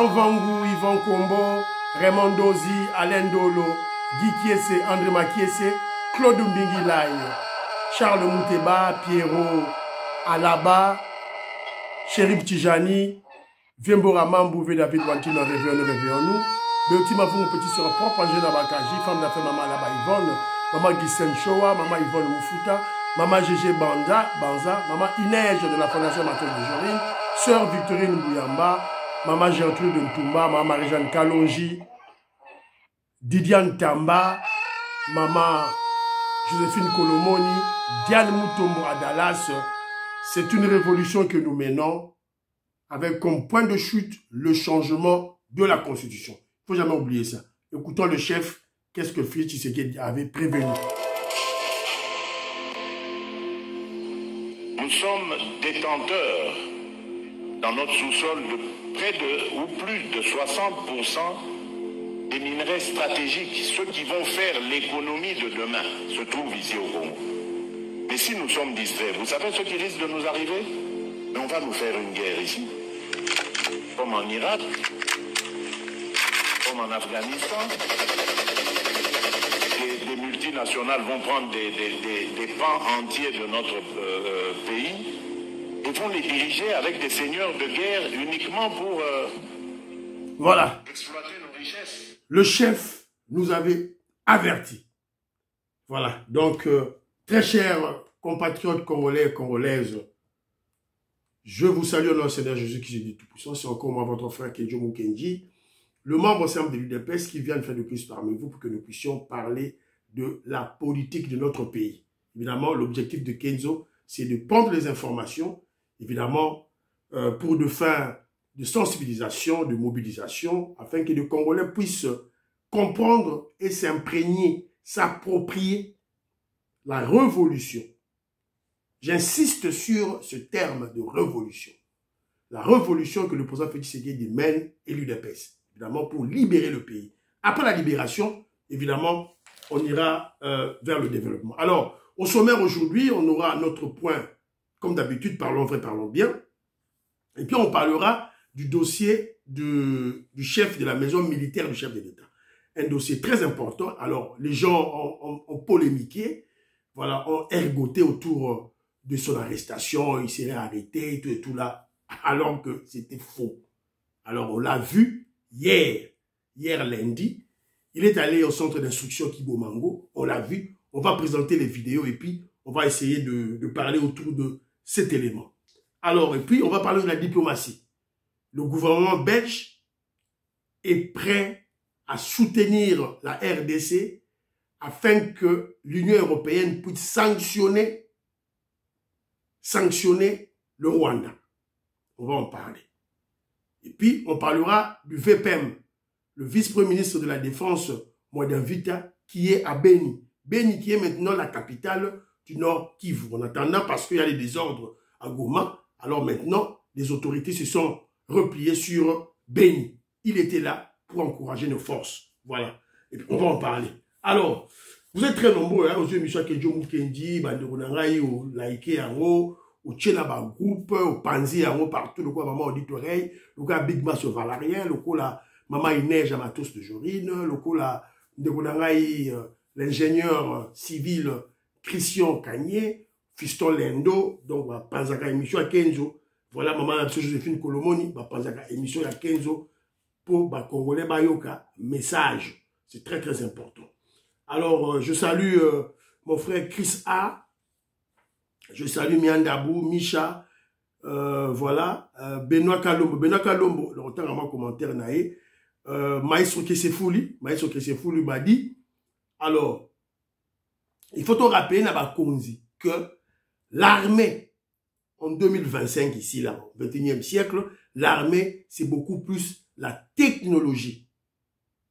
Vangou, Yvan Kombo, Raymond Dozi, Alain Dolo, Guy Kiese, André Makiese, Claude Mbingilaï, Charles Mouteba, Pierrot Alaba, Chérif Tijani, Viembora Mambouvé, David Wantino, réveillons-nous. Mais aussi, ma femme, petit sur propre, Angela Bakaji, femme d'affaires, maman là-bas, Yvonne, maman Gissen Showa, maman Yvonne Moufuta, maman Gégé Banza, maman Inège de la Fondation Maton de Jorine, sœur Victorine Bouyamba, maman Gertrude de Ntumba, maman Marie-Jeanne Kalonji, Didiane Tamba, maman Joséphine Kolomoni, Diane Moutombo à Dallas. C'est une révolution que nous menons avec comme point de chute le changement de la Constitution. Il ne faut jamais oublier ça. Écoutons le chef, qu'est-ce que Félix Tshisekedi avait prévenu. Nous sommes détenteurs dans notre sous-sol de près de ou plus de 60% des minerais stratégiques, ceux qui vont faire l'économie de demain, se trouvent ici au Congo. Mais si nous sommes distraits, vous savez ce qui risque de nous arriver? Mais on va nous faire une guerre ici, comme en Irak, comme en Afghanistan. Des multinationales vont prendre des pans entiers de notre pays et vont les diriger avec des seigneurs de guerre uniquement pour voilà. Exploiter nos richesses. Le chef nous avait avertis. Voilà. Donc, très chers compatriotes congolais et congolaises, je vous salue au nom du Seigneur Jésus-Christ du Tout-Puissant. C'est encore moi, votre frère Kedjo Mukenji, le membre simple de l'UDPS qui vient de faire de plus parmi vous pour que nous puissions parler de la politique de notre pays. Évidemment, l'objectif de Kenzo, c'est de prendre les informations, évidemment, pour de fins de sensibilisation, de mobilisation, afin que les Congolais puissent comprendre et s'imprégner, s'approprier la révolution. J'insiste sur ce terme de révolution. La révolution que le président Félix Tshisekedi mène et l'UDPS, évidemment, pour libérer le pays. Après la libération, évidemment, on ira vers le développement. Alors, au sommaire aujourd'hui, on aura notre point, comme d'habitude, parlons vrai, parlons bien. Et puis, on parlera du dossier du chef de la maison militaire du chef de l'État. Un dossier très important. Alors, les gens ont polémiqué, voilà, ont ergoté autour de son arrestation, il serait arrêté, et tout là, alors que c'était faux. Alors, on l'a vu hier lundi, il est allé au centre d'instruction Kibomango, on l'a vu, on va présenter les vidéos et puis on va essayer de parler autour de cet élément. Alors, et puis on va parler de la diplomatie. Le gouvernement belge est prêt à soutenir la RDC afin que l'Union européenne puisse sanctionner le Rwanda. On va en parler. Et puis, on parlera du VPM, le vice-premier ministre de la Défense, Mouadan Vita, qui est à Beni. Beni qui est maintenant la capitale du Nord Kivu. En attendant, parce qu'il y a des désordres à Goma, alors maintenant, les autorités se sont repliées sur Beni. Il était là pour encourager nos forces. Voilà. Et puis, on va en parler. Alors, vous êtes très nombreux, hein, aux émissions Kedjo Mukendi, Banderonangaï, au Laïke Yango, au Tchenaba Group, au Panzi Yango, partout, le quoi, maman Auditoreille, le quoi, Big Mass au Valarien, le quoi, la maman Inège à Matos de Jorine, le quoi, la Banderonangaï, l'ingénieur civil Christian Kanye, Fiston Lendo, donc, Panzaka émission à Kenzo, voilà, maman Joséphine Kolomoni, Panzaka émission à Kenzo, pour Congolais Bayoka, message, c'est très très important. Alors, je salue mon frère Chris A. Je salue Miandabou, Micha, voilà, Benoît Kalombo. Benoît Kalombo, le retard à mon commentaire, Maestro Kesefouli m'a dit, alors, il faut te rappeler, que l'armée, en 2025, ici, là, au XXIe siècle, l'armée, c'est beaucoup plus la technologie.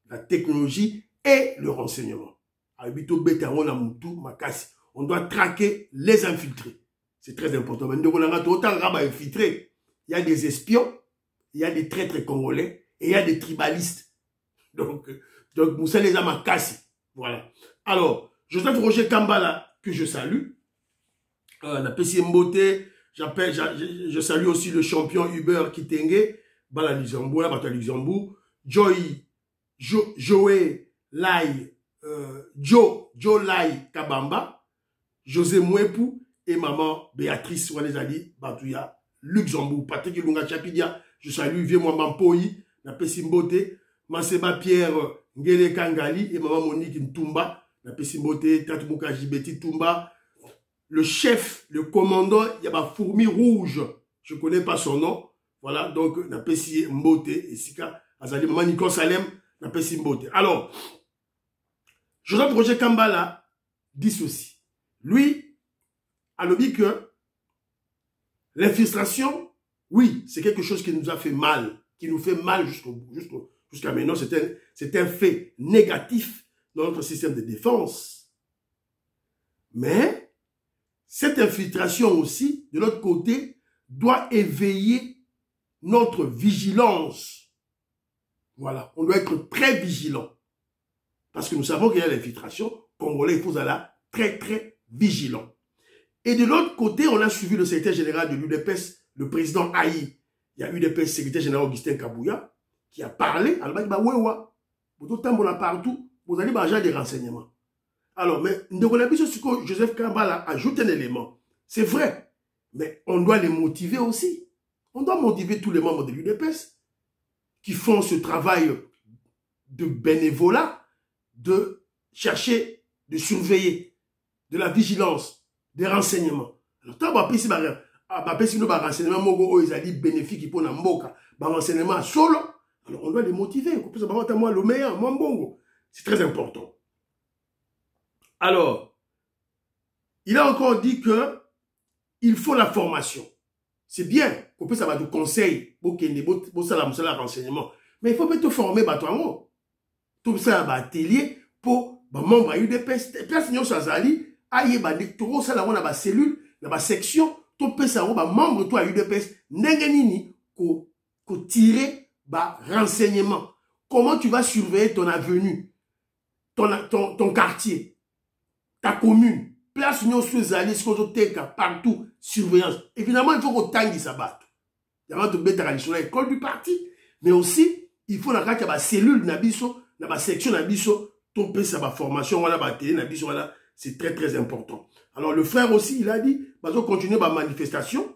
La technologie et le renseignement. On doit traquer les infiltrés. C'est très important. Il y a des espions, il y a des traîtres congolais et il y a des tribalistes. Donc Moussa les a makassi. Voilà. Alors, Joseph Roger Kambala, que je salue. Je salue aussi le champion Hubert Kitenge. bala Luxembourg, bata Luxembourg, Joe Lai, Joe Lai Kabamba, José Mouepou et maman Béatrice Wanezali Batouya, Luxembourg. Patrick Ilunga Chapidia, je salue vieux moi Mampoyi, na Pessimbote, Maseba Pierre Ngele Kangali et maman Monique Ntumba, na Pessimbote, Tatmouka Jibeti Tumba, le chef, le commandant, il y a ma fourmi rouge, je ne connais pas son nom, voilà, donc na Pessi Mbote et Sika Azali, maman Nicole Salem, na Pessi Mbote. Alors, Joseph Roger Kambala dit ceci. Lui, a dit que l'infiltration, oui, c'est quelque chose qui nous a fait mal, qui nous fait mal jusqu'à maintenant. C'est un fait négatif dans notre système de défense. Mais cette infiltration aussi, de l'autre côté, doit éveiller notre vigilance. Voilà, on doit être très vigilant. Parce que nous savons qu'il y a l'infiltration. Congolais, il faut aller très, très vigilant. Et de l'autre côté, on a suivi le secrétaire général de l'UDPS, le président Haï. Il y a UDPS, secrétaire général Augustin Kabouya, qui a parlé. Alors, il a dit, vous avez partout, vous allez avoir des renseignements. Alors, mais Joseph Kambala ajoute un élément. C'est vrai, mais on doit les motiver aussi. On doit motiver tous les membres de l'UDPS qui font ce travail de bénévolat, de chercher, de surveiller, de la vigilance, des renseignements. Alors, tant que nous renseignements bénéfiques pour la mboka, renseignements solo, alors on doit les motiver. Le meilleur, c'est très important. Alors, il a encore dit que il faut la formation. C'est bien qu'on puisse avoir des conseils pour le renseignement. Mais il faut pas te former, tout ça, atelier pour membres UDPS. Place nous Sazali, aïe, tout ça, là, on a ma cellule, ma section, tout ça, on a membre toi UDPS, n'enganini, qu'on tirer, renseignement. Comment tu vas surveiller ton avenue, ton quartier, ta commune, place nous Sazali, partout, surveillance. Évidemment, il faut qu'on tangue sa batte. Il y a un peu de l'école du parti, mais aussi, il faut la carte, cellule, dans ma section, tout ça, ma formation, voilà, voilà, c'est très, très important. Alors, le frère aussi, il a dit, on va continuer ma manifestation,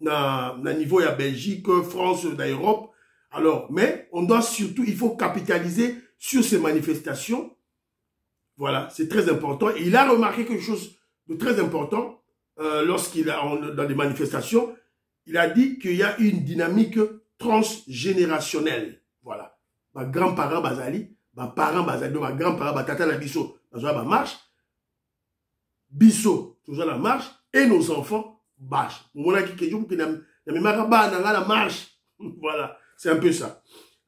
na niveau de Belgique, France, d'Europe. Alors, mais, on doit surtout, il faut capitaliser sur ces manifestations. Voilà, c'est très important. Et il a remarqué quelque chose de très important, lorsqu'il a, dans des manifestations, il a dit qu'il y a une dynamique transgénérationnelle. Voilà. Ma grand-parent Bazali, ma parent Bazali, ma grand-parent Batata la Bisso, la marche. Bisso, toujours la marche. Et nos enfants, marche. Voilà, c'est un peu ça.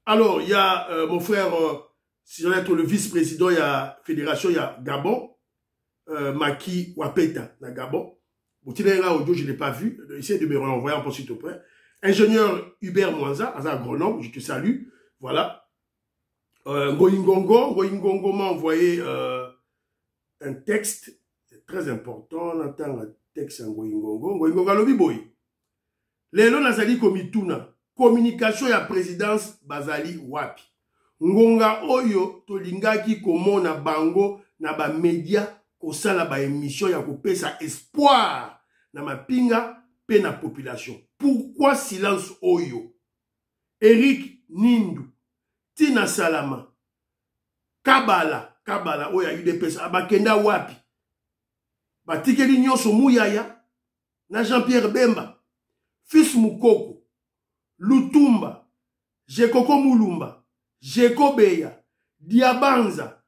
Alors, il y a mon frère, si j'en être le vice-président, il y a Fédération, il y a Gabon, Maki Wapeta, la Gabon. Je ne l'ai pas vu. Essayez de me renvoyer en s'il te plaît. Ingénieur Hubert Mwanza, agronome, je te salue. Voilà. Ngoyingongo m'a envoyé un texte. C'est très important. On entend un texte en Ngoyingongo. Ngoyingongo alobi boy. Lelo nazali komituna. Communication ya présidence Bazali wapi. Ngonga oyo tolingaki komona bango na ba media kosala ba émission ya kopesa espoir na mapinga pe na population. Pourquoi silence oyo? Eric Nindu, Tina Salama, Kabala oya UDPS abakenda wapi? Batikeli nyonso Muyaya na Jean-Pierre Bemba, Fils Mukoko, Lutumba, Jekoko Mulumba, Jeko Beya, Diabanza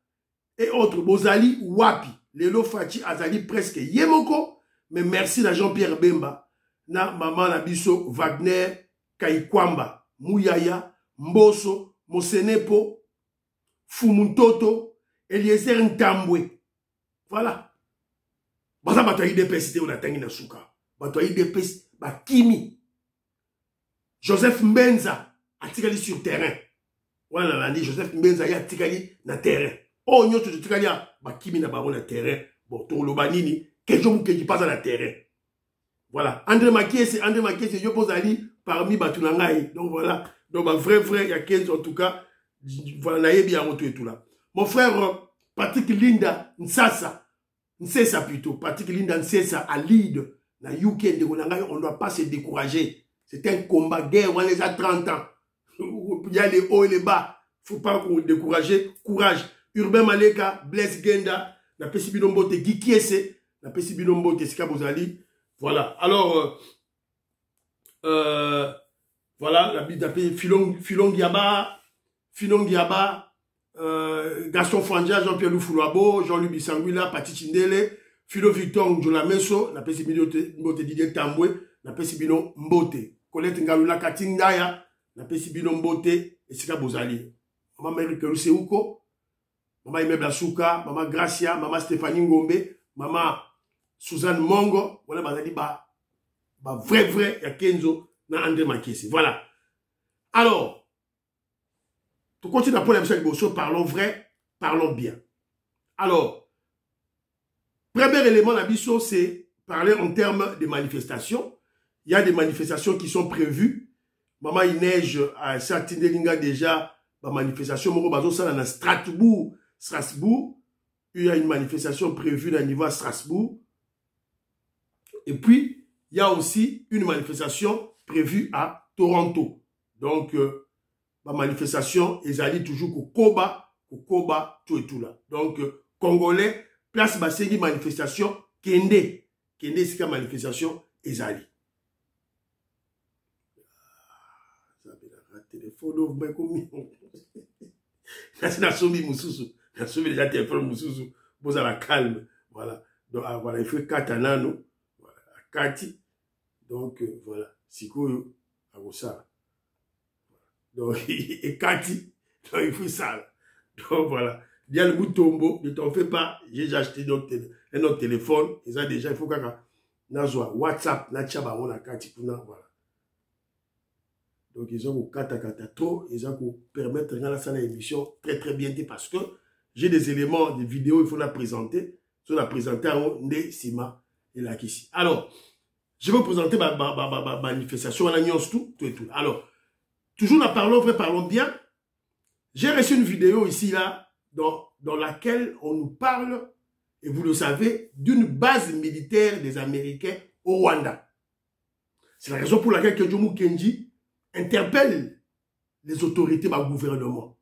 et autres. Bozali wapi? Lelo Fachi azali presque yemoko, mais merci à Jean-Pierre Bemba, na maman na biso Wagner, Kaikwamba, Muyaya, Mboso, Mosenepo, Fumuntoto, Eliezer Ntambwe. Voilà. Baza bato IDPS on a tangi na suka. Bato IDPS bakimi. Joseph Mbenza atikali sur terrain. Voilà la dit Joseph Mbenza ya atikali na terrain. Oh nyoto atikali ya bakimi na babo na terrain. Bon to lo banini kejo mukeji passe na terrain. Voilà, André Makiese yo pose ali parmi batunangai. Donc voilà. Donc, vrai, il y a 15 en tout cas. Voilà, il y a et tout là. Mon frère Patrick Linda Nsessa plutôt. Patrick Linda Nsessa à lead. Na UK, on ne doit pas se décourager. C'est un combat guerre, on les a 30 ans. Il y a les hauts et les bas. Il ne faut pas se décourager. Courage. Urbain Maleka, Blaise Genda, na Pessi Binombote, Guy Kiese, na Pessi Binombote, Sika Bozali. Voilà. Alors, voilà, la bite d'appel Filon Giaba, Gaston Franja, Jean-Pierre Loufoulouabo, Jean-Louis Bissanguila, Pati Chindele, Philo Victor Njolameso, na Pessi Binombote Didier Tambwe, na Pessi Binombote, Colette Ngalula Katingaya, na Pessi Binombote, et Sika Bozali. Maman Mary Keluseuko, Maman Aimé Blasuka, Maman Gracia, Maman Stéphanie Ngombe, Maman Suzanne Mongo, voilà, bazali ba vrai, ya Kenzo, na André Makesi. Voilà. Alors, tout continue pour l'émission de parlons vrai, parlons bien. Alors, premier élément d'abisso, c'est parler en termes de manifestations. Il y a des manifestations qui sont prévues. Maman, il neige à Saint-Tindelinga déjà, la manifestation, à Strasbourg. Il y a une manifestation prévue à niveau à Strasbourg. Et puis, il y a aussi une manifestation prévue à Toronto. Donc, la manifestation, ils allaient toujours au Koba, tout et tout là. Donc, Congolais, place Bassengi manifestation, Kende, c'est la manifestation, ils allaient. Téléphone, déjà téléphone Moussousou, vous avez la calme, voilà. Donc, voilà, il faut Katanano, voilà, Kati, donc, voilà, Sikoyo, Agosa. Donc, et Kati, donc, il faut ça. Donc, voilà. Il y a le bout tombeau, ne t'en fais pas, j'ai acheté un autre téléphone, et ça déjà, il faut qu'on a WhatsApp, on a Kati, voilà. Donc, ils ont kata trop, ils ont permettre de faire l'émission très bien parce que j'ai des éléments, des vidéos, il faut la présenter. Il faut la présenter à Ndé Sima et la Kissi. Alors, je vais vous présenter ma manifestation à l'agneau, tout et tout. Alors, toujours la parlons vrai, parlons bien. J'ai reçu une vidéo ici, là, dans laquelle on nous parle, et vous le savez, d'une base militaire des Américains au Rwanda. C'est la raison pour laquelle Kenjomu Kenji interpelle les autorités du gouvernement.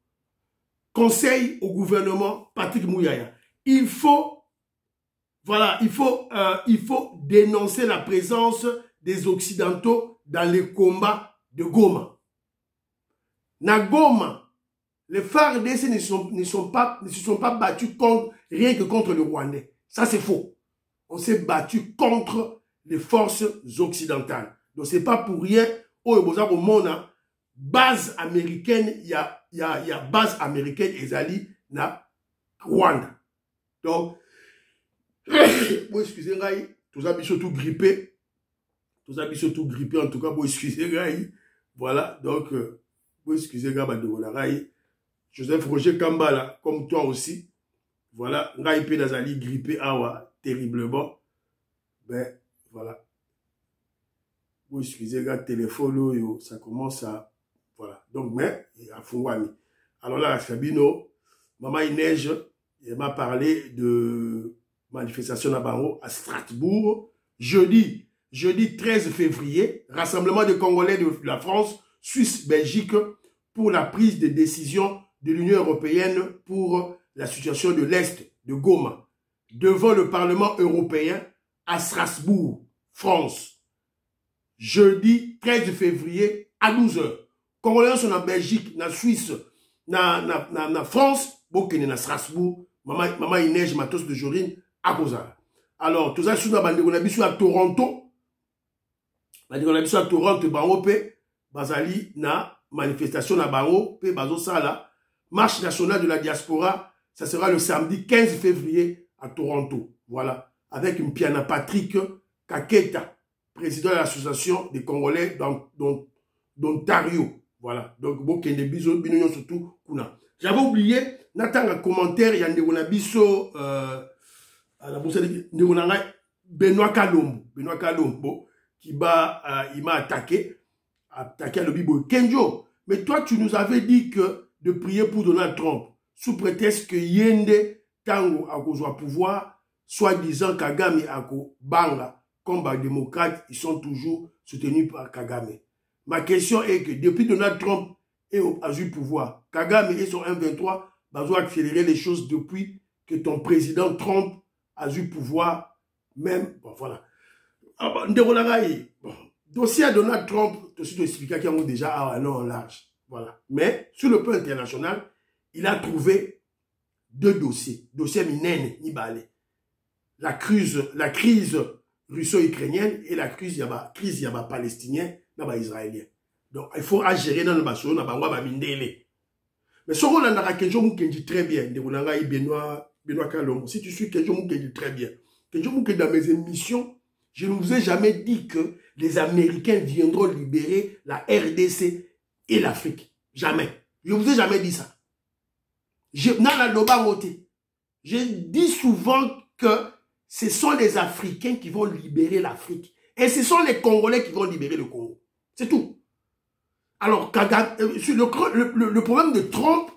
Conseil au gouvernement Patrick Mouyaya. Il faut dénoncer la présence des Occidentaux dans les combats de Goma. Na Goma, les FARDC ne se sont pas battus rien que contre le Rwandais. Ça, c'est faux. On s'est battu contre les forces occidentales. Donc, ce n'est pas pour rien. Au monde, base américaine, il y a base américaine Ezali na Rwanda. Donc, excusez-moi, tous les surtout grippés. En tout cas, excusez-moi. Voilà, donc, excusez-moi, Joseph Roger Kambala, comme toi aussi. Voilà, Ngai Nazali grippé, terriblement. Ben, voilà. Vous excusez, le téléphone, ça commence à... Voilà. Donc, mais, à Fouwami. Alors là, Sabino, Maman Neige, elle m'a parlé de manifestation à Strasbourg. Jeudi 13 février, rassemblement des Congolais de la France, Suisse, Belgique, pour la prise de décision de l'Union européenne pour la situation de l'Est de Goma, devant le Parlement européen à Strasbourg, France. Jeudi 13 février à 12h. Congolais sont en Belgique, en Suisse, en France, Bokene na Strasbourg, Maman Inej, Matos de Jorine, à Kozala. Alors, tout ça, sous la bande, on a vu à Toronto. On a vu à Toronto, Bazali, na manifestation na Bango, Bazo Sala, marche nationale de la diaspora, ça sera le samedi 15 février à Toronto. Voilà. Avec une piana Patrick Kaketa, président de l'association des Congolais d'Ontario. Voilà. Donc, bon, qu'il y ait des bisous, surtout, Kuna. J'avais oublié, n'attends un commentaire, il y a un biso, Benoît Kalombo, qui il m'a attaqué à le bibo. Kenjo, Mais toi, tu nous avais dit que de prier pour Donald Trump, sous prétexte que Yende, Tango, a au pouvoir, soi-disant Kagame, a Banga, comme les démocrates, ils sont toujours soutenus par Kagame. Ma question est que depuis Donald Trump a eu pouvoir, Kagame et son 1-23, ont accéléré les choses depuis que ton président Trump a eu pouvoir, même, bon, voilà. Bon, dossier à Donald Trump, je suis expliqué qu'il y a déjà un an large. Voilà. Mais, sur le plan international, il a trouvé deux dossiers. Dossier Minene, Nibale. La crise russo-ukrainienne et la crise yaba palestinienne, yaba israélienne. Donc, il faut gérer dans le bassin, dans le mindele. Mais ce qu'on a Kenjo Moukendi très bien, Benoît Kalongo, si tu suis Kenjo Moukendi très bien, Kenjo Moukendi dans mes émissions, je ne vous ai jamais dit que les Américains viendront libérer la RDC et l'Afrique. Jamais. Je ne vous ai jamais dit ça. Je dis souvent que ce sont les Africains qui vont libérer l'Afrique. Et ce sont les Congolais qui vont libérer le Congo. C'est tout. Alors, le problème de Trump,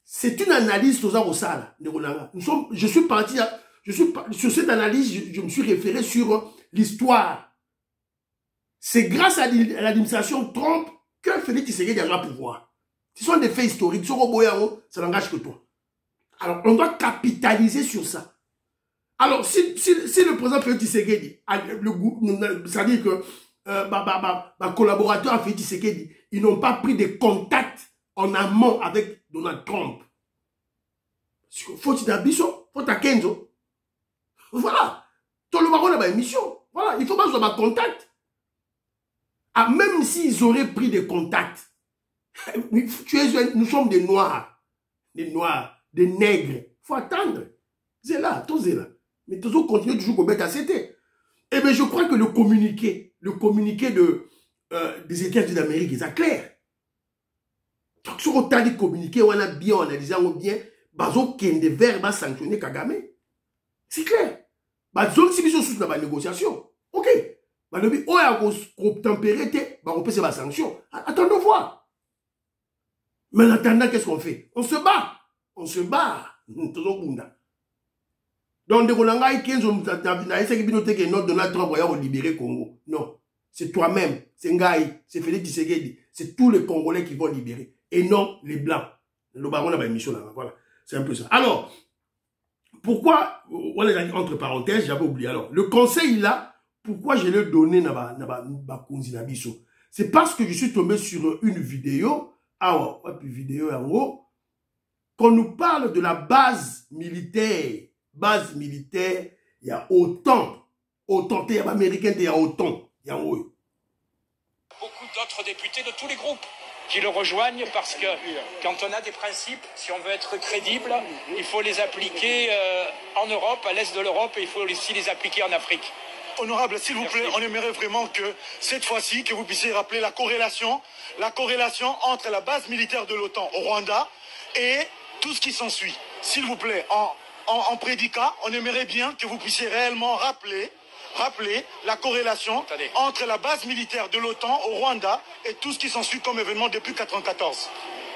c'est une analyse je suis parti, sur cette analyse, je me suis référé sur l'histoire. C'est grâce à l'administration Trump que Félix Tshisekedi a le pouvoir. Ce sont des faits historiques. Ça n'engage que toi. Alors, on doit capitaliser sur ça. Alors, si le président Félix Tshisekedi, c'est-à-dire que ma collaborateur Félix Tshisekedi, ils n'ont pas pris de contact en amont avec Donald Trump. Faut-il d'ambition, faut à Kenzo. Voilà. Tout le baron a une mission. Voilà, il faut pas avoir contact. Ah, même s'ils auraient pris des contacts, nous sommes des noirs, des nègres. Il faut attendre. C'est là, tout c'est là. Mais toujours continuer toujours comme à c'était. Eh bien, je crois que le communiqué des États-Unis d'Amérique, c'est clair. Donc, sur autant de communiqué, on a bien analysé, on a bien, bazo kende vers va sanctionner Kagame. C'est clair. Bazo si ils sont sous la négociation. Ok. Bazo oh ya ko tempérer te, on peut se la sanction. Attendons voir. Mais en attendant, qu'est-ce qu'on fait? On se bat. On se bat. Toujours bunda. Donc, de Ronanga, 15 Donald Trump va libérer Congo. Non. C'est toi-même. C'est Ngaï. C'est Félix Tshisekedi. C'est tous les Congolais qui vont libérer. Et non les Blancs. Le baron a une mission là. Voilà. C'est un peu ça. Alors, pourquoi, entre parenthèses, j'avais oublié. Alors, le conseil là, pourquoi je l'ai donné c'est parce que je suis tombé sur une vidéo, qu'on nous parle de la base militaire. Base militaire, il y a autant, il y a américain, il y a autant. Beaucoup d'autres députés de tous les groupes qui le rejoignent parce que quand on a des principes, si on veut être crédible, il faut les appliquer en Europe, à l'est de l'Europe, et il faut aussi les appliquer en Afrique. Honorable, s'il vous plaît, on aimerait vraiment que cette fois-ci, que vous puissiez rappeler la corrélation entre la base militaire de l'OTAN au Rwanda et tout ce qui s'ensuit. S'il vous plaît, en prédicat, on aimerait bien que vous puissiez réellement rappeler la corrélation entre la base militaire de l'OTAN au Rwanda et tout ce qui s'ensuit comme événement depuis 1994.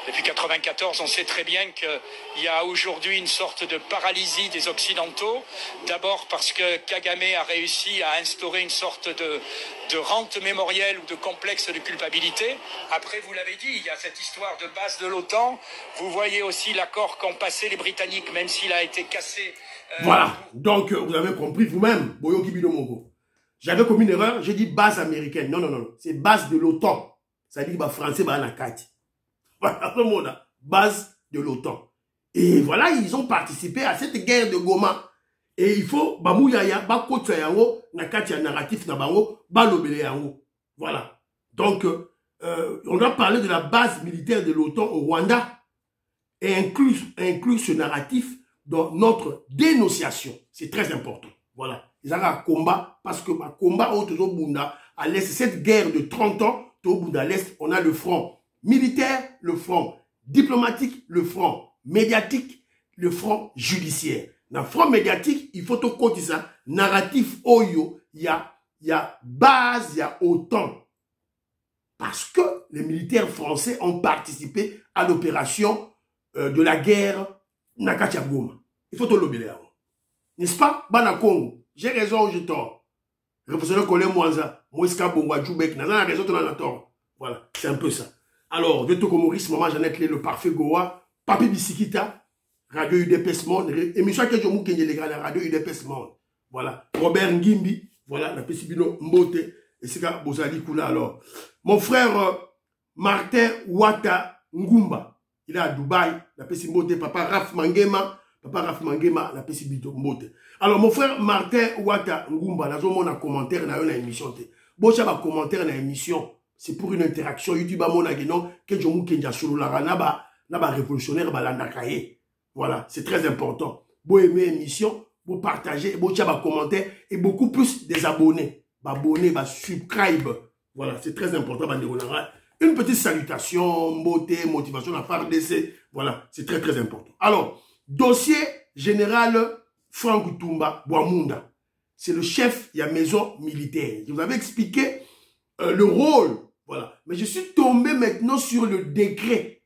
Depuis 1994, on sait très bien qu'il y a aujourd'hui une sorte de paralysie des Occidentaux. D'abord parce que Kagame a réussi à instaurer une sorte de rente mémorielle ou de complexe de culpabilité. Après, vous l'avez dit, il y a cette histoire de base de l'OTAN. Vous voyez aussi l'accord qu'ont passé les Britanniques, même s'il a été cassé. Voilà, donc vous avez compris vous-même, Boyo Kibido Mongo. J'avais commis une erreur, j'ai dit base américaine. Non, c'est base de l'OTAN. Ça dit que français, Nakati. Voilà, le monde, base de l'OTAN. Et voilà, ils ont participé à cette guerre de Goma. Et il faut, Bamouyaya, Bakotsa Yango, Nakati a narratif Nabango, Balobele Yango. Voilà. Donc, on doit parler de la base militaire de l'OTAN au Rwanda et inclure ce narratif dans notre dénonciation. C'est très important. Voilà. Ils ont un combat parce que ma combat au Bunda à l'Est, cette guerre de 30 ans, au Bunda à l'Est, on a le front militaire, le front diplomatique, le front médiatique, le front judiciaire. Dans le front médiatique, il faut tout côté ça. Narratif Oyo, il y a base, il y a autant. parce que les militaires français ont participé à l'opération de la guerre Nakatia Goma. Il faut te l'oublier. N'est-ce pas? Bana Congo. J'ai raison ou j'ai tort? Révolutionnaire Colé Mwanza, Moïska Bongwa Djoubek, n'a raison, tu n'as tort. Voilà, c'est un peu ça. Alors, de Toko Maurice, Maman Jeannette Lé, le parfait Goa, Papi Bisikita, Radio UDPS Monde, émission que je mou kenye les gars, la Radio UDPS Monde. Voilà, Robert Ngimbi, voilà, la Pessibino Mbote, et c'est là, Bozali Kula alors. Mon frère Martin Ouata Ngumba, il est à Dubaï, la Pessibino Papa Raf Mangema, la Pessibino Mbote. Alors, mon frère Martin Ouata Ngumba, là, on a un commentaire dans l'émission. Bon, j'ai un commentaire dans l'émission. C'est pour une interaction. YouTube a mon aguenon, que je mou kenja solo la naba révolutionnaire balandakaye. Voilà, c'est très important. Vous aimez l'émission, vous partagez, vous avez un commentaire et beaucoup plus des abonnés. Abonnés, subscribe. Voilà, c'est très important. Une petite salutation, beauté, motivation à part d'essai. Voilà, c'est très très important. Alors, dossier général Franck Toumba Boamunda. C'est le chef de la maison militaire. Je vous avais expliqué le rôle. Voilà. Mais je suis tombé maintenant sur le décret.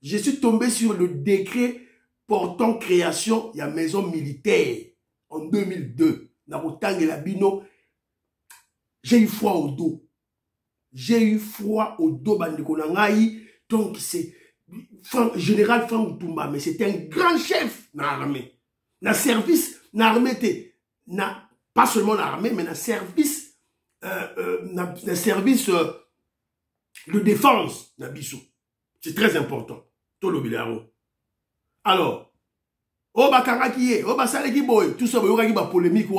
Je suis tombé sur le décret portant création de la maison militaire en 2002. J'ai eu froid au dos. J'ai eu froid au dos, Bandekonangaï. Donc, c'est général Franck Toumba, mais c'est un grand chef dans l'armée. Dans le service, dans l'armée, pas seulement dans l'armée, mais dans le service, de défense, c'est très important. Alors, Oba Karakiye, Oba Saleki Boy, tout ça, il y a une polémique,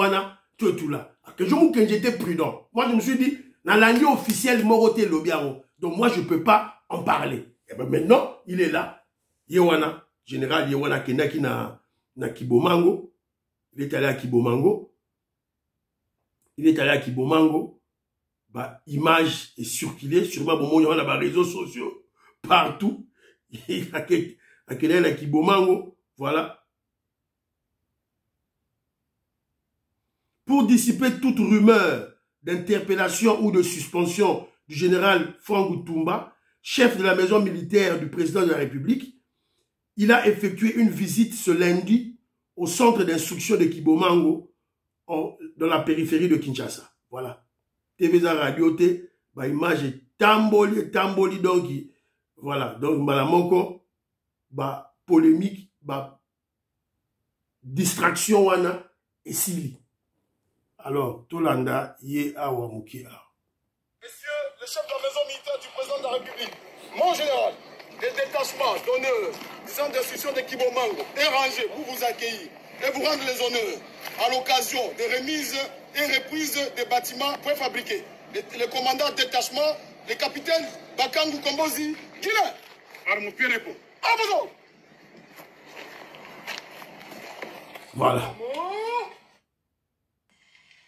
tout là. Que j'étais prudent. Moi, je me suis dit, dans l'année officielle, Moroté Lobiaro. Donc, moi, je ne peux pas en parler. Et bien maintenant, il est là. Yewana, général Yewana Kenaki na Kibomango. Il est allé à Kibomango. Bah, image est circulée. Sûrement, bon, il y a des réseaux sociaux partout. Il y a quelqu'un à Kibomango. Voilà. Pour dissiper toute rumeur d'interpellation ou de suspension du général Franck Toumba, chef de la maison militaire du président de la République, il a effectué une visite ce lundi au centre d'instruction de Kibomango, dans la périphérie de Kinshasa. Voilà. TV Radio, bah, image est tamboli, donc, voilà. Donc, Malamoko, bah, polémique, bah, distraction, wana, et sili. Alors, Tolanda, yé awa mukia. Messieurs, le chef de la maison militaire du président de la République, mon général, des détachements d'honneur, des centres d'instruction de Kibomango, et rangés pour vous accueillir et vous rendre les honneurs à l'occasion des remises et reprises des bâtiments préfabriqués. Le commandant de détachement, le capitaine Bakangu Kombozi, Guilain. Armoupirepo. Abozo. Voilà.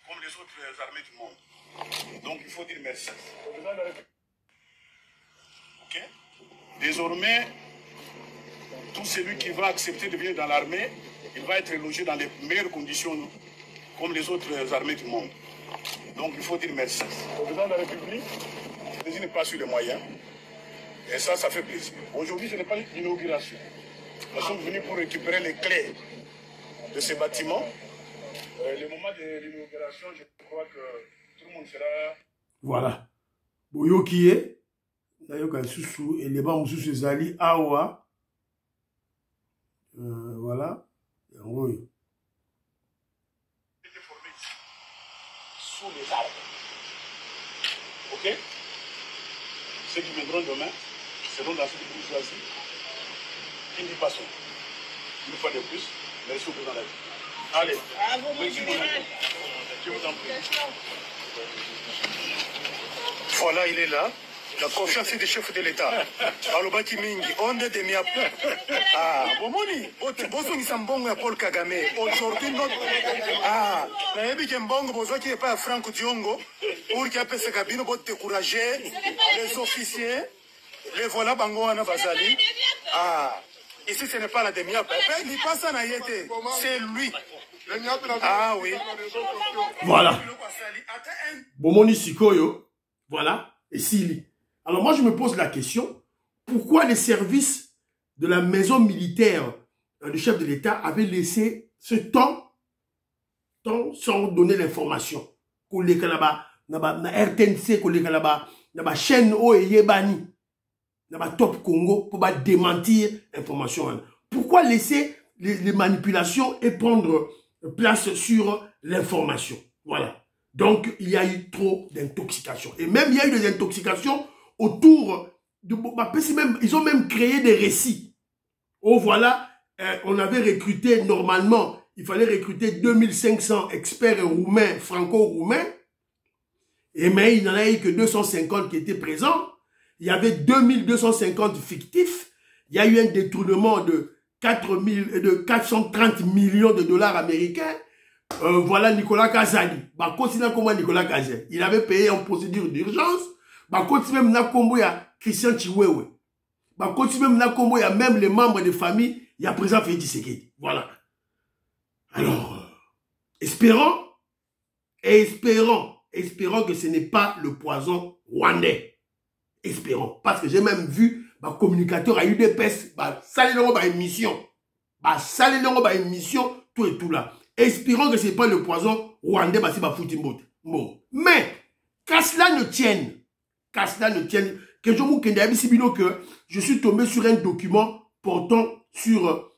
Comme les autres armées du monde. Donc il faut dire merci. Ok? Désormais, tout celui qui va accepter de venir dans l'armée, il va être logé dans les meilleures conditions, comme les autres armées du monde. Donc il faut dire merci. Le président de la République, je n'ai pas su les moyens. Et ça fait plaisir. Aujourd'hui, ce n'est pas l'inauguration. Nous sommes venus pour récupérer les clés de ces bâtiments. Le moment de l'inauguration, je crois que tout le monde sera... Voilà. Boyokie, Nayoka Soussou, et les bancs sous Zali, Awa. Voilà. Oui. Sous les arbres. Ok? Ceux qui viendront demain seront dans cette bourgeoisie qui n'y passons. Une fois de plus, merci au président de la République. Allez, merci beaucoup. Je vous en prie. Voilà, il est là. La confiance des chefs de l'État. Alobaki mingi, onde de mia. Ah, bomoni, bozo ni sambongo ya Paul Kagame. Aujourd'hui notre na yebi ke mbongo bozo ki pas Franck Diongo pour qu'il apese kabino pour décourager les officiers. Les voilà bango wana bazali. Ah, ici ce n'est pas la demi il passe à Nayete. C'est lui. Ah oui. Voilà. Bomoni Sikoyo. Voilà. Et Sili. Alors moi, je me pose la question, pourquoi les services de la maison militaire du chef de l'État avaient laissé ce temps sans donner l'information? Qu'on les là-bas, na RTNC, qu'on les là-bas, na chaîne Oyebani, na Top Congo pour démentir l'information. Pourquoi laisser les manipulations et prendre place sur l'information? Voilà. Donc, il y a eu trop d'intoxication. Et même, il y a eu des intoxications autour de... Ils ont même créé des récits. Oh, voilà, on avait recruté, normalement, il fallait recruter 2500 experts roumains, franco-roumains. Mais il n'y en a eu que 250 qui étaient présents. Il y avait 2250 fictifs. Il y a eu un détournement de 430 millions de dollars américains. Voilà Nicolas Kazali. Bah, continue comment Nicolas Kazali. Il avait payé en procédure d'urgence. Bah, continue même na combo ya Christian Chiwewe. Bah, continue même na combo ya même les membres de famille. Il y a présent Félix Tshisekedi. Voilà. Alors, espérons que ce n'est pas le poison rwandais. Espérons. Parce que j'ai même vu, bah, communicateur à UDPS, bah, salé l'euro, bah, émission. Bah, salé l'euro, bah, émission, tout et tout là. Espérons que ce n'est pas le poison rwandais, bah, c'est bah, foutimbote. Bon. Mais, qu'à cela ne tienne, que je vous que je suis tombé sur un document portant sur,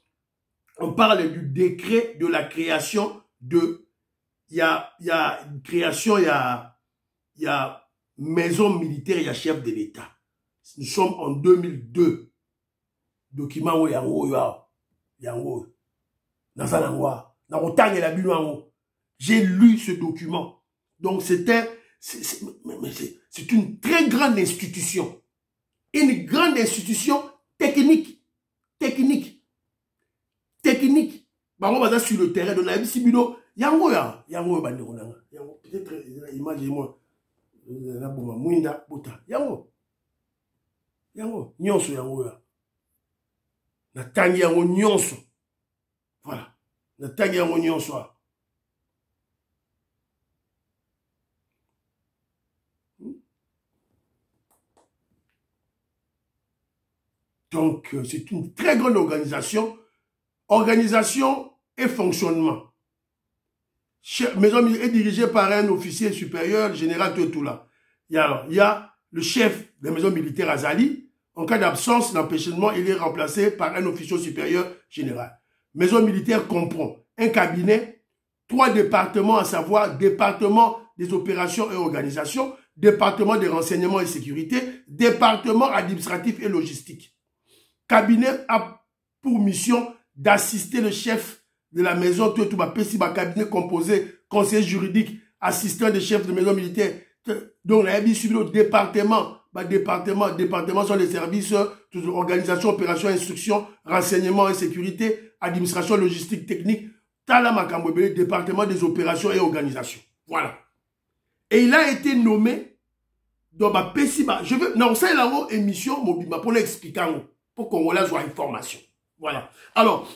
on parle du décret de la création de, il y a une création, il y a maison militaire, il y a chef de l'État. Nous sommes en 2002. Document où il y a j'ai lu ce document. Donc c'est une très grande institution. Une grande institution technique. Bah, on va sur le terrain de la Sibino. Peut-être, imaginez-moi. Nyonso yango ya. Na tangi yango nyonso. Voilà. Na tangi yango nyonso. Donc, c'est une très grande organisation. Organisation et fonctionnement. Maison est dirigée par un officier supérieur, général tout là. Il y a le chef de la maison militaire Azali. En cas d'absence, d'empêchement, il est remplacé par un officier supérieur général. Maison militaire comprend un cabinet, 3 départements, à savoir département des opérations et organisations, département des renseignements et sécurité, département administratif et logistique. Cabinet a pour mission d'assister le chef de la maison, tout cabinet composé, conseiller juridique, assistant des chefs de maison militaire. Donc, la le département, département sont les services, organisation, opération, instruction, renseignement et sécurité, administration, logistique, technique, département des opérations et organisation. Voilà. Et il a été nommé dans ma PESIBA. Je veux, non, c'est la émission, pour l'expliquer, pour qu'on ait une information. Voilà. Alors,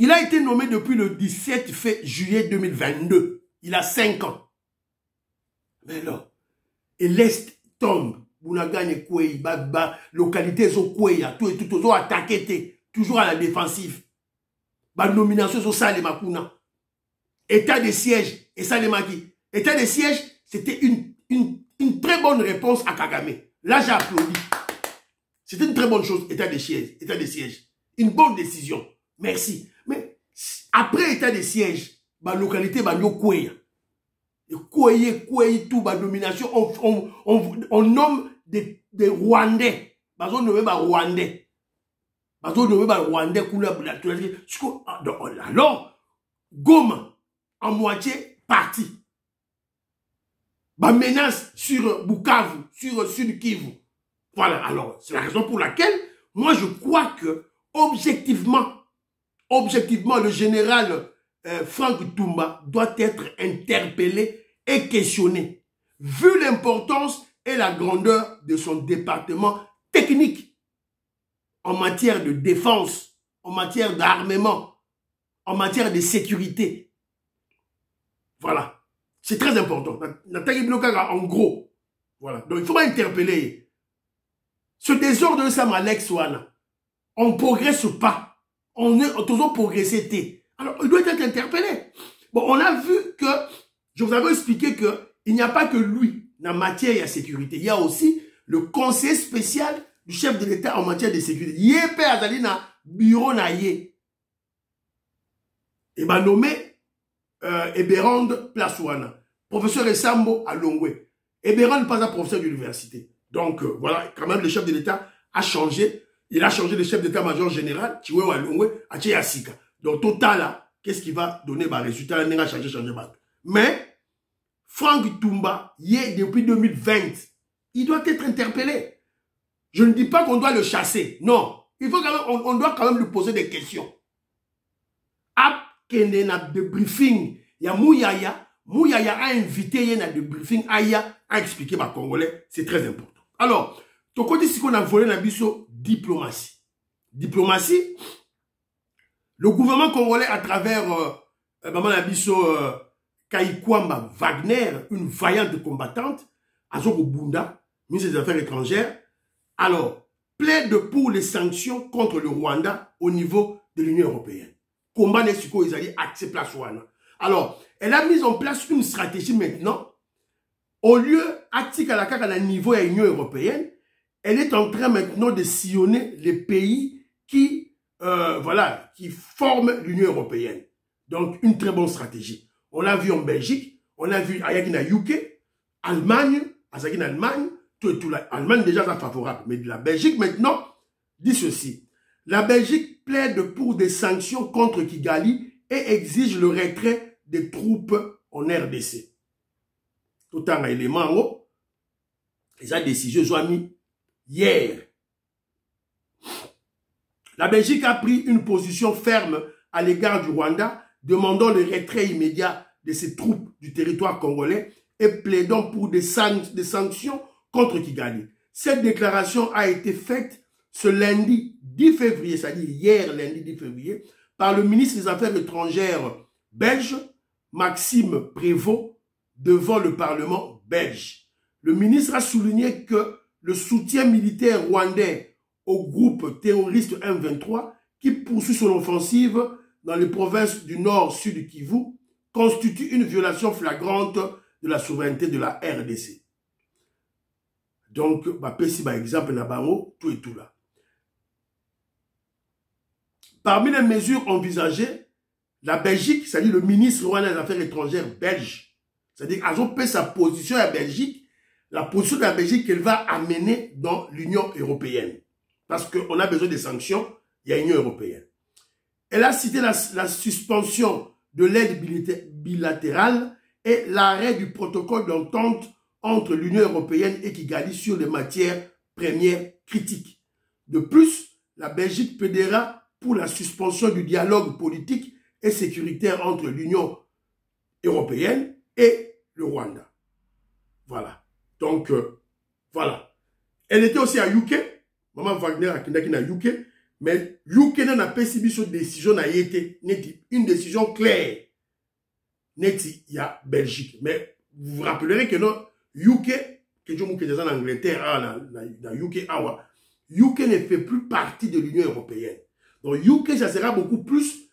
il a été nommé depuis le 17 juillet 2022. Il a 5 ans. Mais là, et l'Est tombe. Bounagane Koué, localité sont Koué, tout et tout, toujours attaqué, toujours à la défensive. Nomination sur ça, les Makuna. État de siège, et ça, les Maki. État de siège, c'était une très bonne réponse à Kagame. Là, j'ai applaudi. C'était une très bonne chose, état de siège. Une bonne décision. Merci. Mais après état de siège, localité, Koué. Et Koué, tout, domination, on nomme des Rwandais. On nomme Rwandais. Alors, Goma, en moitié, parti. Menace sur Bukavu, sur Sud Kivu. Voilà, alors, c'est la raison pour laquelle, moi, je crois que, objectivement, le général Franck Toumba doit être interpellé et questionné, vu l'importance et la grandeur de son département technique en matière de défense, en matière d'armement, en matière de sécurité. Voilà. C'est très important. En gros, Voilà. Donc, il faut interpeller. Ce désordre de Sam Alex Wana, on ne progresse pas. On est toujours progressé. Alors, il doit être interpellé. Bon, on a vu que, je vous avais expliqué qu'il n'y a pas que lui, en matière de sécurité. Il y a aussi le conseiller spécial du chef de l'État en matière de sécurité. Yépe Azali na bureau na yé. Et m'a nommé Eberand Plasouana. Professeur Essambo à Longwe. Eberand n'est pas un professeur d'université. Donc, voilà, quand même, le chef de l'État a changé. Il a changé de chef d'état-major général, Chiwewa Longwe, à Tcheyasika. Donc, total, là, qu'est-ce qui va donner le résultat? Il a changé. Mais, Franck Toumba, depuis 2020, il doit être interpellé. Je ne dis pas qu'on doit le chasser. Non. Il faut quand même, on doit quand même lui poser des questions. Ap Kende na de briefing. Il y a Mouyaya. Mouyaya a invité il y a de briefing Aya à expliquer ma Congolais. C'est très important. Alors, ton côté, si on a volé la biso, diplomatie. Diplomatie, le gouvernement congolais à travers maman la biso Kaikwamba Wagner, une vaillante combattante, Azoko Bunda, ministre des Affaires étrangères, alors, plaide pour les sanctions contre le Rwanda au niveau de l'Union européenne. Combat n'est ce qu'ils allaient accepter la Rwanda. Alors, elle a mis en place une stratégie maintenant. Au lieu d'activer la carte à un niveau de l'Union européenne, elle est en train maintenant de sillonner les pays qui, voilà, qui forment l'Union européenne. Donc, une très bonne stratégie. On l'a vu en Belgique, on l'a vu à UK, Allemagne, à Allemagne, tout l'Allemagne déjà est favorable. Mais la Belgique maintenant dit ceci. La Belgique plaide pour des sanctions contre Kigali et exige le retrait des troupes en RDC. Tout un élément, les a décidé, je mis hier. La Belgique a pris une position ferme à l'égard du Rwanda, demandant le retrait immédiat de ses troupes du territoire congolais et plaidant pour des sanctions contre Kigali. Cette déclaration a été faite ce lundi 10 février, c'est-à-dire hier lundi 10 février, par le ministre des Affaires étrangères belge, Maxime Prévost, devant le Parlement belge. Le ministre a souligné que le soutien militaire rwandais au groupe terroriste M23, qui poursuit son offensive dans les provinces du nord-sud Kivu, constitue une violation flagrante de la souveraineté de la RDC. Donc, par exemple, tout et tout là. Parmi les mesures envisagées, la Belgique, c'est-à-dire le ministre rwandais des Affaires étrangères belge, c'est-à-dire qu'ils ont sa position à la Belgique, la position de la Belgique qu'elle va amener dans l'Union européenne. Parce qu'on a besoin des sanctions, il y a l'Union européenne. Elle a cité la suspension de l'aide bilatérale et l'arrêt du protocole d'entente entre l'Union européenne et Kigali sur les matières premières critiques. De plus, la Belgique plaidera pour la suspension du dialogue politique et sécuritaire entre l'Union européenne et le Rwanda. Voilà. Donc, voilà. Elle était aussi à UK. Maman Wagner a Kindaki na UK. Mais UK n'a pas subi cette décision na été. Une décision claire. Neti, il y a Belgique. Mais vous vous rappellerez que non, UK, que je m'occupe en Angleterre, dans UK, UK ne fait plus partie de l'Union européenne. Donc UK, ça sera beaucoup plus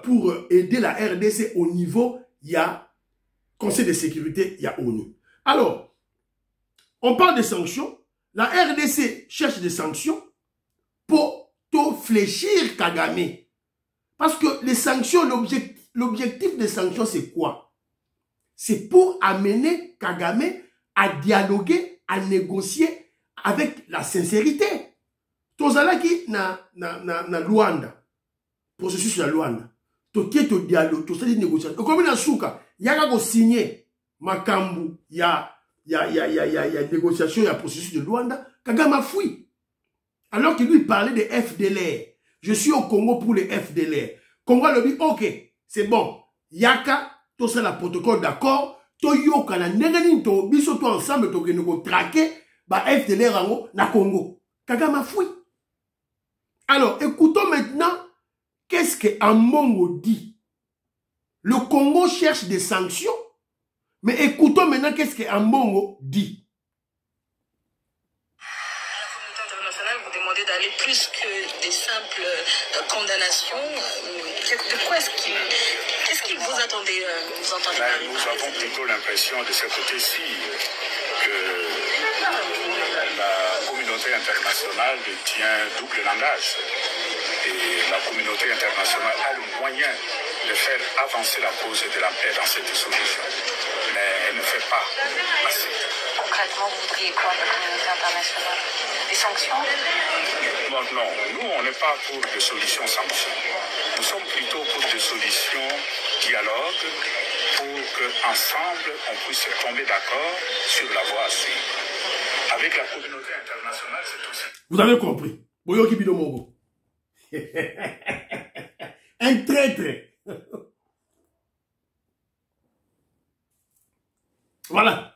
pour aider la RDC au niveau, il y a Conseil de sécurité, il y a ONU. Alors, on parle de sanctions. La RDC cherche des sanctions pour tout fléchir Kagame. Parce que les sanctions, l'objectif des sanctions, c'est quoi? C'est pour amener Kagame à dialoguer, à négocier avec la sincérité. Tozalaki na Luanda, processus na Luanda, tokie to dialogue, to sali négociation. Comme na souka, yaka ko signer makambu, ya négociation, ya processus de Luanda, Kagame fui. Alors qu'il lui parlait de FDLR. Je suis au Congo pour les FDLR. Congo le dit, ok, c'est bon. Yaka, tout ça, le protocole d'accord, to yoka na negani to biso to ensemble to genoko traquer, ba FDLR ango na Congo. Kagame fui. Alors, écoutons maintenant qu'est-ce que Ambongo dit. Le Congo cherche des sanctions, mais écoutons maintenant qu'est-ce que Ambongo dit. multiples condamnations. De quoi qu'est-ce qu'il vous attendez, vous entendez parler? Nous avons plutôt l'impression de ce côté-ci que la communauté internationale tient double langage. Et la communauté internationale a le moyen de faire avancer la cause de la paix dans cette solution. Mais elle ne fait pas assez. Concrètement, vous voudriez quoi de la communauté internationale? Des sanctions? Non, nous on n'est pas pour des solutions sanctions. Nous sommes plutôt pour des solutions dialogue pour qu'ensemble on puisse tomber d'accord sur la voie à suivre. Avec la communauté internationale, c'est aussi. Vous avez compris. Boyoki Bidomongo. Un traître. Voilà.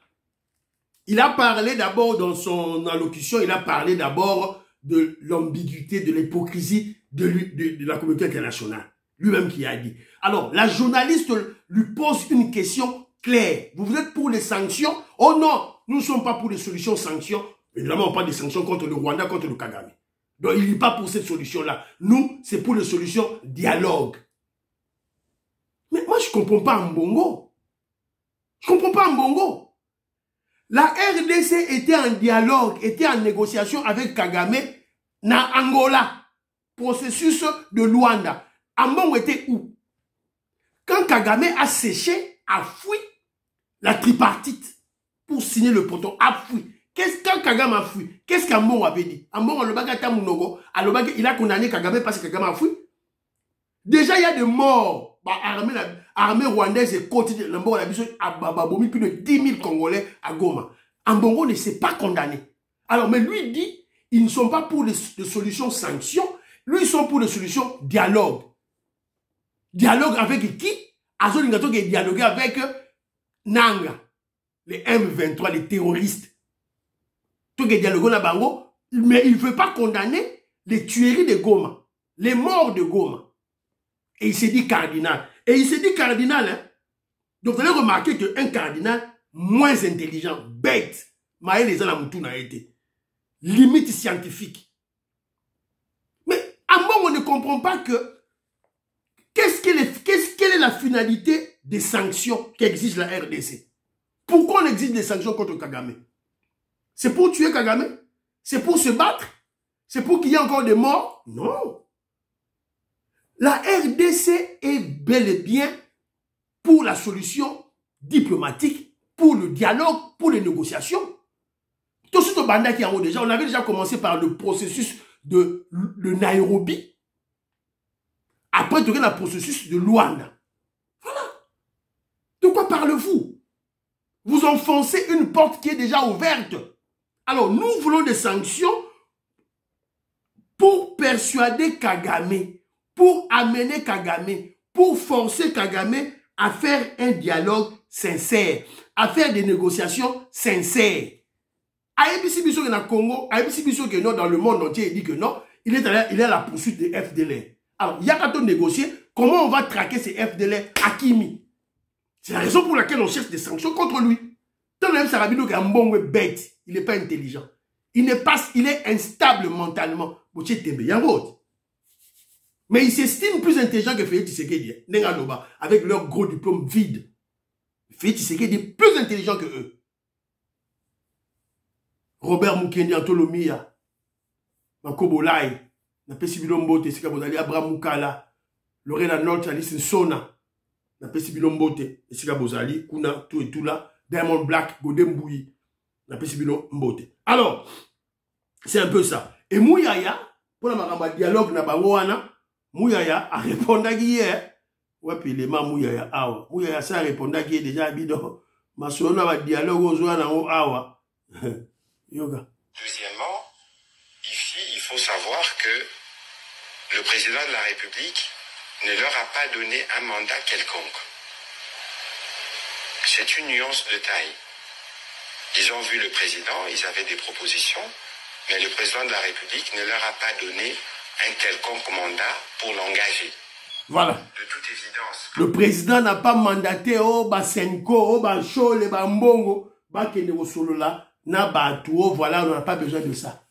Il a parlé d'abord dans son allocution, il a parlé d'abord de l'ambiguïté, de l'hypocrisie de la communauté internationale. Lui-même qui a dit. Alors, la journaliste lui pose une question claire. Vous êtes pour les sanctions? Oh non, nous ne sommes pas pour les solutions sanctions. Évidemment, pas des sanctions contre le Rwanda, contre le Kagame. Donc, il n'est pas pour cette solution-là. Nous, c'est pour les solutions dialogue. Mais moi, je ne comprends pas Mbongo. Je ne comprends pas Mbongo. La RDC était en dialogue, était en négociation avec Kagame na Angola. Processus de Luanda. Mbongo était où? Quand Kagame a séché, a fui la tripartite pour signer le protocole, a fui. Quand Kagame a fui, qu'est-ce qu'Ambongo avait dit? Ambongo il a condamné Kagame parce que Kagame a fui. Déjà, il y a des morts. Armée rwandaise et quotidien. L'Ambongo a dit plus de 10 000 Congolais à Goma. Ambongo ne s'est pas condamné. Alors, mais lui dit, ils ne sont pas pour les solutions sanctions. Lui, ils sont pour les solutions dialogue. Dialogue avec qui? Azolingato qui est dialogué avec Nanga, les M23, les terroristes. Mais il ne veut pas condamner les tueries de Goma, les morts de Goma. Et il s'est dit cardinal. Et il s'est dit cardinal. Hein? Donc vous allez remarquer qu'un cardinal moins intelligent, bête, Maël les Alamoutoun a été. Limite scientifique. Mais Ambongo on ne comprend pas que quelle est la finalité des sanctions qu'exige la RDC? Pourquoi on exige des sanctions contre Kagame? C'est pour tuer Kagame? C'est pour se battre? C'est pour qu'il y ait encore des morts? Non. La RDC est bel et bien pour la solution diplomatique, pour le dialogue, pour les négociations. Tout ce banda qui a déjà, on avait déjà commencé par le processus de Nairobi. Après, tu as le processus de Luanda. Voilà. De quoi parlez-vous? Vous enfoncez une porte qui est déjà ouverte. Alors, nous voulons des sanctions pour persuader Kagame, pour amener Kagame, pour forcer Kagame à faire un dialogue sincère, à faire des négociations sincères. Aïbisi Bisso dans le Congo, Aïbisi Bisso qui est dans le monde entier, il dit que non, il est à la poursuite des FDLR. Alors, il y a qu'à négocier comment on va traquer ces FDLR à Kimi. C'est la raison pour laquelle on cherche des sanctions contre lui. Tant même Sarabino qui est un bon bête, il n'est pas intelligent. Il est instable mentalement. Mais il s'estime plus intelligent que Félix Tshisekedi, avec leur gros diplôme vide. Félix Tshisekedi est plus intelligent que eux. Robert Mukendi Antolomia, Makobolai, Napesibilo Mbote, Sikabozali, Abraham Mukala, Lorena North, Alice Sona, Napesibilo Mbote, Sikabozali, Kuna, tout et tout là, Diamond Black, Godem Bouyi, Napesibilo Mbote. Alors, c'est un peu ça. Et Mouyaya, pour la dialogue, Mouyaya a répondu hier. Ouais, puis les mains Mouyaya, awa. Mouyaya, ça a répondu hier déjà, bidon. Ma soeur a dialogue aux oies, awa. Yoga. Deuxièmement, ici, il faut savoir que le président de la République ne leur a pas donné un mandat quelconque. C'est une nuance de taille. Ils ont vu le président, ils avaient des propositions, mais le président de la République ne leur a pas donné un quelconque mandat pour l'engager. Voilà. De toute évidence. Le président n'a pas mandaté Basenko, Bachole, Bambongo, Bakene Solola. Voilà, on n'a pas besoin de ça.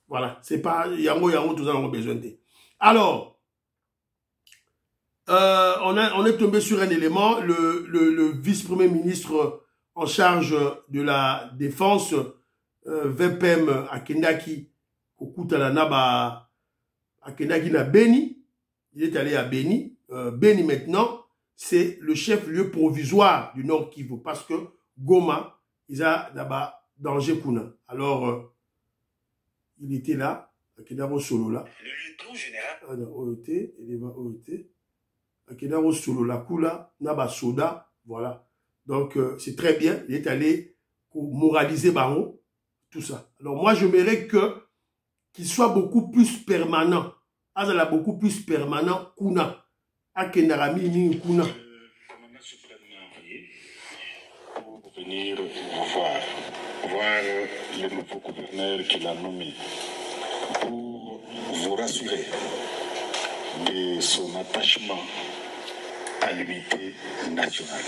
Voilà, c'est pas Yango, tout ça, on a besoin de. Alors, on est tombé sur un élément, le vice-premier ministre en charge de la défense, VPM Akendaki, Akendaki na Beni, il est allé à Beni. Beni maintenant, c'est le chef-lieu provisoire du Nord Kivu, parce que Goma, il a là-bas danger kuna. Alors, il était là, Akedaro Solo là. Le lieutenant général. Ah non, OET, il va OET. Akedaro Solo là, Kula, Naba Soda, voilà. Donc, c'est très bien, il est allé pour moraliser Baron, tout ça. Alors, moi, je m'aimerais qu'il soit beaucoup plus permanent. Azala beaucoup plus permanent kuna. Akenarami ni kuna. Le commandant suprême m'a envoyé pour venir voir le nouveau gouverneur qu'il a nommé, pour vous rassurer de son attachement à l'unité nationale,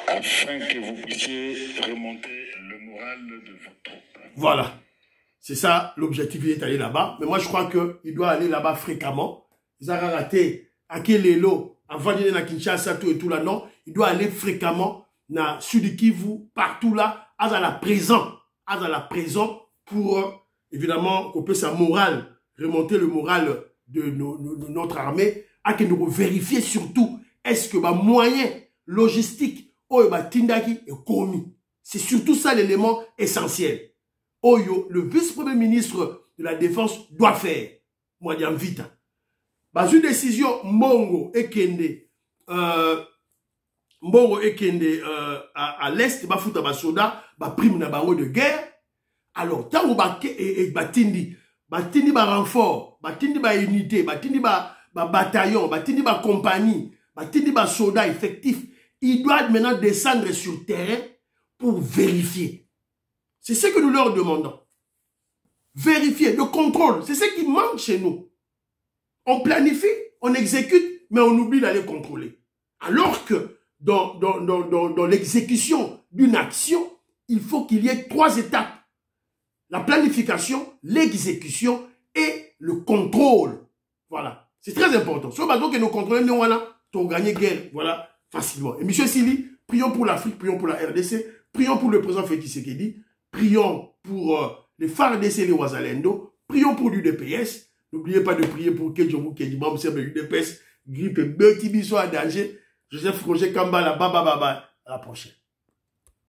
afin que vous puissiez remonter le moral de vos troupes. Voilà. C'est ça, l'objectif, il est allé là-bas. Mais moi, je crois qu'il doit aller là-bas fréquemment. Ils ont raté à Kelelo, avant d'aller à Kinshasa, tout et tout là, non. Il doit aller fréquemment dans Sud Kivu, partout là, à la présent pour, évidemment, couper sa morale, remonter le moral de notre armée, à que nous vérifier surtout, est-ce que moyen logistique, Tindaki est commis. C'est surtout ça l'élément essentiel. Oyo, le vice-premier ministre de la Défense doit faire. Moi, j'en vite. Une décision, Mbongo et Kende, à l'est, Bafouta Basoda, prime na bango de guerre. Alors, tant que Batindi renfort, Batindi unité, Batindi bataillon, Batindi compagnie, Batindi soldat effectif, il doit maintenant descendre sur terrain pour vérifier. C'est ce que nous leur demandons. Vérifier, le contrôle, c'est ce qui manque chez nous. On planifie, on exécute, mais on oublie d'aller contrôler. Alors que dans l'exécution d'une action, il faut qu'il y ait 3 étapes. La planification, l'exécution et le contrôle. Voilà. C'est très important. Sur le bateau que nous contrôlons, nous avons gagné guerre. Voilà, facilement. Et M. Sili, prions pour l'Afrique, prions pour la RDC, prions pour le président Félix Tshisekedi, prions pour les FARDC et les Ouazalendo, prions pour l'UDPS. N'oubliez pas de prier pour Kedjobou Kedjibam, c'est l'UDPS, grippe, Betty Bisso à danger, Joseph Roger Kambala, baba, à la prochaine.